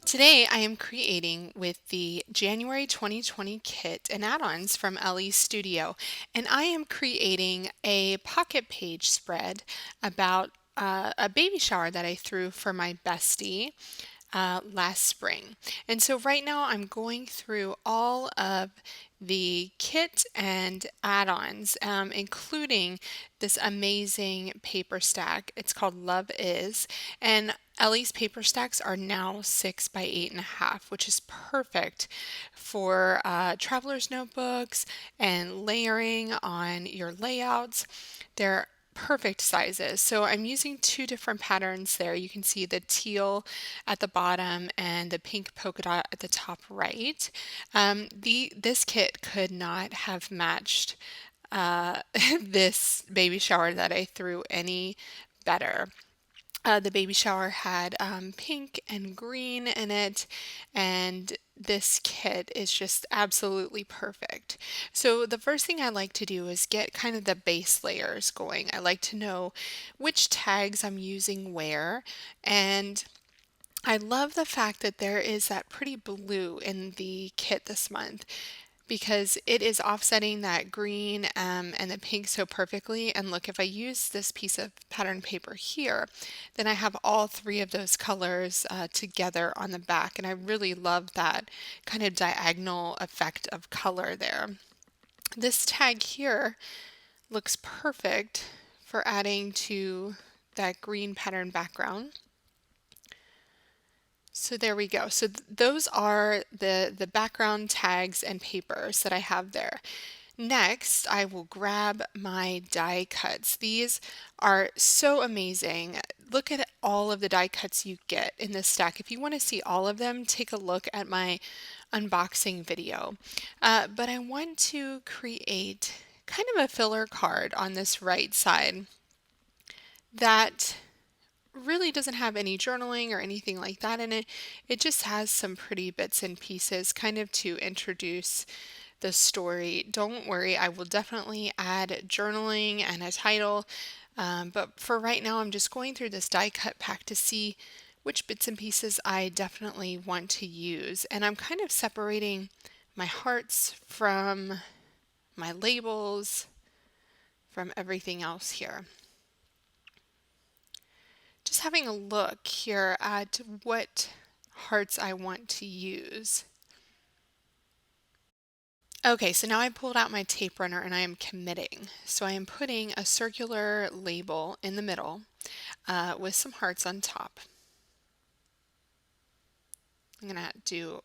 Today I am creating with the January 2020 kit and add-ons from Ellie's Studio, and I am creating a pocket page spread about a baby shower that I threw for my bestie last spring. And so right now I'm going through all of the kit and add-ons, including this amazing paper stack. It's called Love Is, and Ellie's paper stacks are now 6 by 8.5, which is perfect for traveler's notebooks and layering on your layouts. They're perfect sizes. So I'm using two different patterns there. You can see the teal at the bottom and the pink polka dot at the top right. This kit could not have matched this baby shower that I threw any better. The baby shower had pink and green in it, and this kit is just absolutely perfect. So the first thing I like to do is get kind of the base layers going. I like to know which tags I'm using where, and I love the fact that there is that pretty blue in the kit this month because it is offsetting that green and the pink so perfectly. And look, if I use this piece of pattern paper here, then I have all three of those colors together on the back. And I really love that kind of diagonal effect of color there. This tag here looks perfect for adding to that green pattern background. So there we go. So those are the background tags and papers that I have there. Next, I will grab my die cuts. These are so amazing. Look at all of the die cuts you get in this stack. If you want to see all of them, take a look at my unboxing video. But I want to create kind of a filler card on this right side that really doesn't have any journaling or anything like that in it. It just has some pretty bits and pieces kind of to introduce the story. Don't worry, I will definitely add journaling and a title. But for right now, I'm just going through this die cut pack to see which bits and pieces I definitely want to use. And I'm kind of separating my hearts from my labels, from everything else here. Just having a look here at what hearts I want to use. Okay, so now I pulled out my tape runner and I am committing. So I am putting a circular label in the middle with some hearts on top. I'm going to do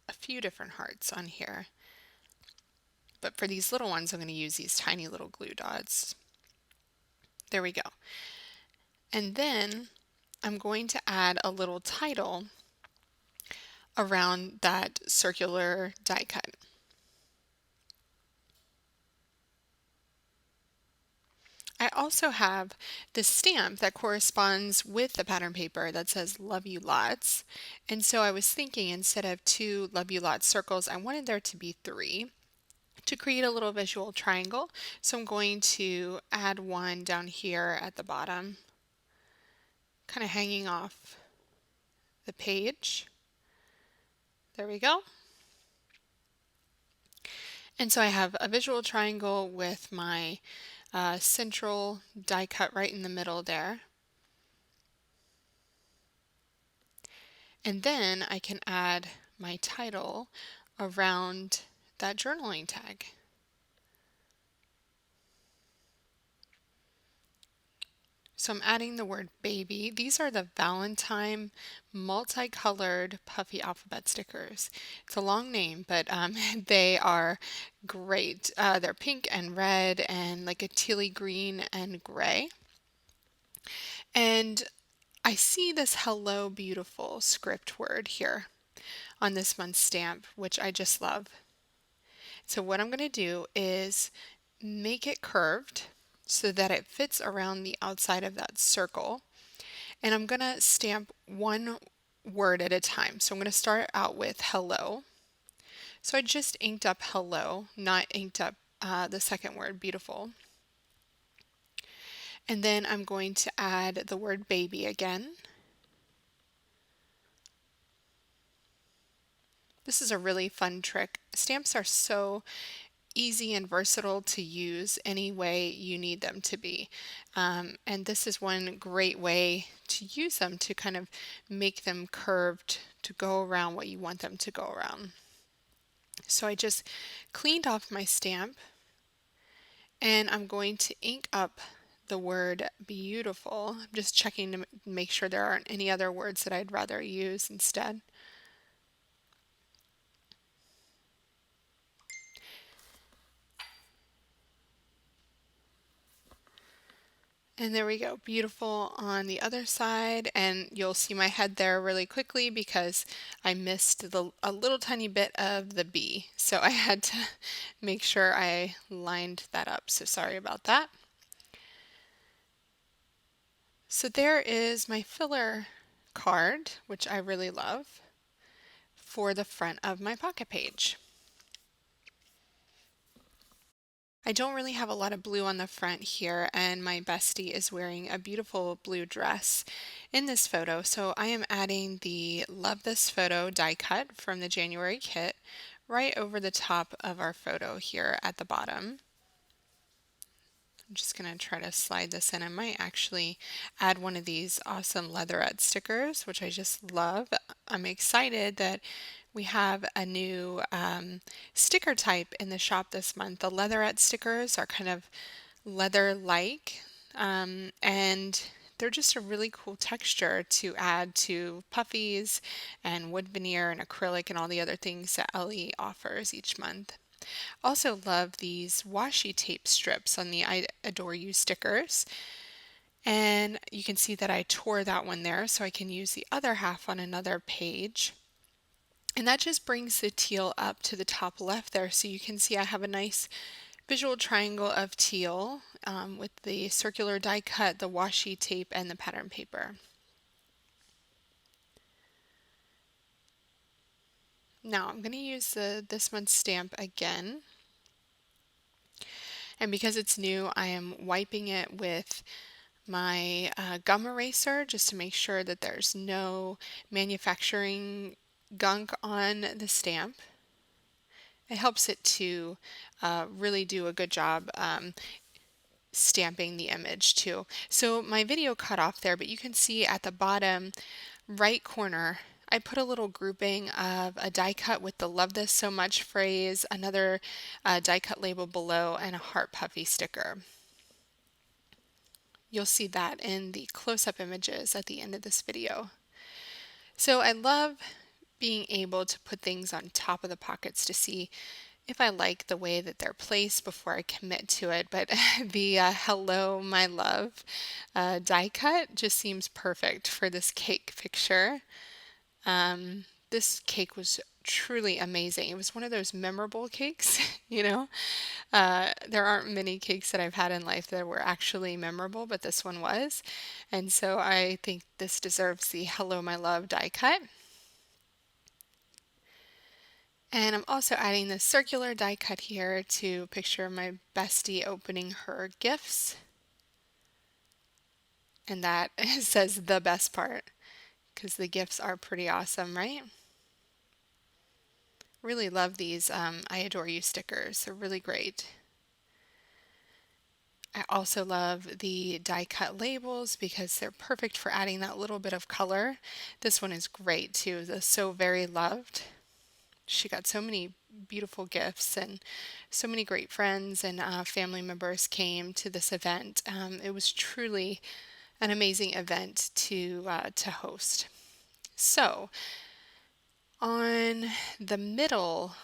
a few different hearts on here. But for these little ones, I'm going to use these tiny little glue dots. There we go. And then I'm going to add a little title around that circular die cut. I also have the stamp that corresponds with the pattern paper that says Love You Lots. And so I was thinking instead of two Love You Lots circles, I wanted there to be three to create a little visual triangle. So I'm going to add one down here at the bottom, kind of hanging off the page. There we go. And so I have a visual triangle with my central die cut right in the middle there. And then I can add my title around that journaling tag. So I'm adding the word baby. These are the Valentine multicolored puffy alphabet stickers. It's a long name, but they are great. They're pink and red and like a tealy green and gray. And I see this hello beautiful script word here on this month's stamp, which I just love. So what I'm going to do is make it curved so that it fits around the outside of that circle. And I'm going to stamp one word at a time. So I'm going to start out with hello. So I just inked up hello, not inked up the second word, beautiful. And then I'm going to add the word baby again. This is a really fun trick. Stamps are so easy and versatile to use any way you need them to be. And this is one great way to use them to kind of make them curved to go around what you want them to go around. So I just cleaned off my stamp and I'm going to ink up the word beautiful. I'm just checking to make sure there aren't any other words that I'd rather use instead. And there we go, beautiful on the other side, and you'll see my head there really quickly because I missed a little tiny bit of the B. So I had to make sure I lined that up, so sorry about that. So there is my filler card, which I really love, for the front of my pocket page. I don't really have a lot of blue on the front here, and my bestie is wearing a beautiful blue dress in this photo, so I am adding the Love This Photo die cut from the January kit right over the top of our photo here at the bottom. I'm just going to try to slide this in. I might actually add one of these awesome leatherette stickers, which I just love. I'm excited that we have a new sticker type in the shop this month. The leatherette stickers are kind of leather-like, and they're just a really cool texture to add to puffies and wood veneer and acrylic and all the other things that Elle offers each month. Also love these washi tape strips on the I Adore You stickers. And you can see that I tore that one there so I can use the other half on another page. And that just brings the teal up to the top left there, so you can see I have a nice visual triangle of teal with the circular die cut, the washi tape, and the pattern paper. Now I'm going to use this month's stamp again. And because it's new, I am wiping it with my gum eraser just to make sure that there's no manufacturing gunk on the stamp. It helps it to really do a good job stamping the image too. So my video cut off there, but you can see at the bottom right corner I put a little grouping of a die cut with the Love This So Much phrase, another die cut label below, and a heart puffy sticker. You'll see that in the close-up images at the end of this video. So I love being able to put things on top of the pockets to see if I like the way that they're placed before I commit to it, but the Hello My Love die cut just seems perfect for this cake picture. This cake was truly amazing. It was one of those memorable cakes, you know. There aren't many cakes that I've had in life that were actually memorable, but this one was. And so I think this deserves the Hello My Love die cut. And I'm also adding the circular die cut here to picture my bestie opening her gifts. And that says the best part because the gifts are pretty awesome, right? Really love these I Adore You stickers. They're really great. I also love the die cut labels because they're perfect for adding that little bit of color. This one is great too, the So Very Loved. She got so many beautiful gifts and so many great friends and family members came to this event. It was truly an amazing event to host. So on the middle,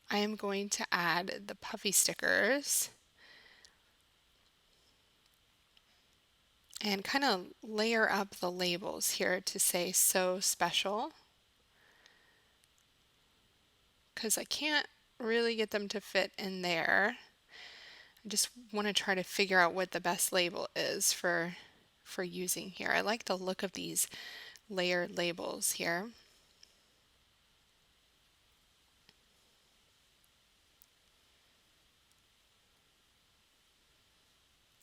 I am going to add the puffy stickers and kind of layer up the labels here to say so special because I can't really get them to fit in there. I just want to try to figure out what the best label is for using here. I like the look of these layered labels here.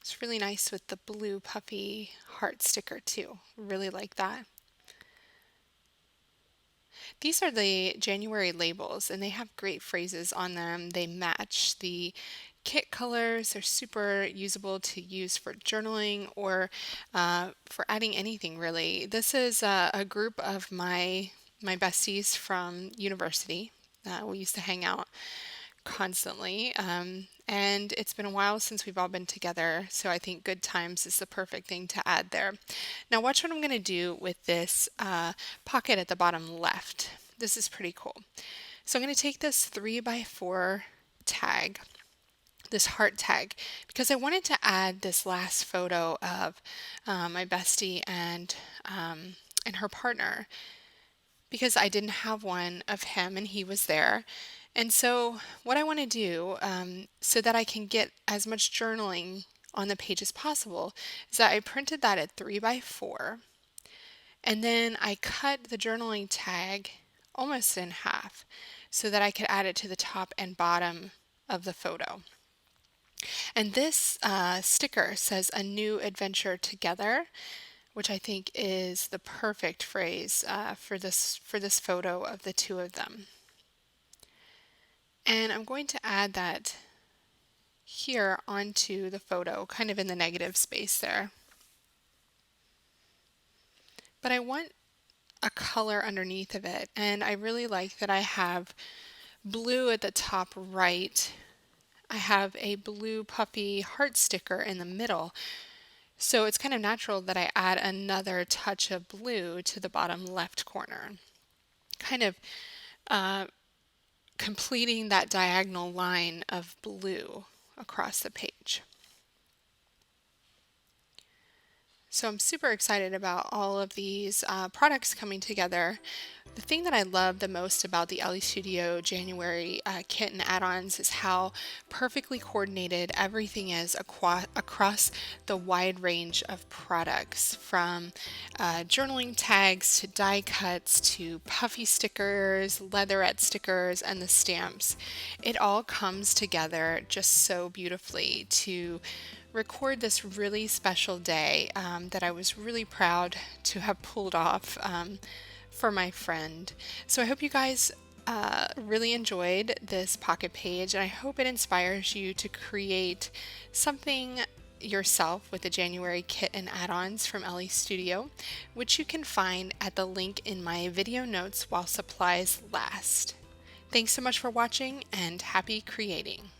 It's really nice with the blue puffy heart sticker too. Really like that. These are the January labels, and they have great phrases on them. They match the kit colors. They're super usable to use for journaling or for adding anything really. This is a group of my besties from university. We used to hang out constantly. And it's been a while since we've all been together, so I think good times is the perfect thing to add there. Now, watch what I'm going to do with this pocket at the bottom left. This is pretty cool. So I'm going to take this 3x4 tag, this heart tag, because I wanted to add this last photo of my bestie and her partner because I didn't have one of him and he was there. And so, what I want to do so that I can get as much journaling on the page as possible is that I printed that at 3x4 and then I cut the journaling tag almost in half so that I could add it to the top and bottom of the photo. And this sticker says a new adventure together, which I think is the perfect phrase for this photo of the two of them. And I'm going to add that here onto the photo, kind of in the negative space there. But I want a color underneath of it, and I really like that I have blue at the top right. I have a blue puppy heart sticker in the middle. So it's kind of natural that I add another touch of blue to the bottom left corner, kind of completing that diagonal line of blue across the page. So I'm super excited about all of these products coming together. The thing that I love the most about the Elle Studio January kit and add-ons is how perfectly coordinated everything is across the wide range of products, from journaling tags to die cuts to puffy stickers, leatherette stickers, and the stamps. It all comes together just so beautifully to record this really special day that I was really proud to have pulled off for my friend. So I hope you guys really enjoyed this pocket page, and I hope it inspires you to create something yourself with the January kit and add-ons from Elle Studio, which you can find at the link in my video notes while supplies last. Thanks so much for watching, and happy creating!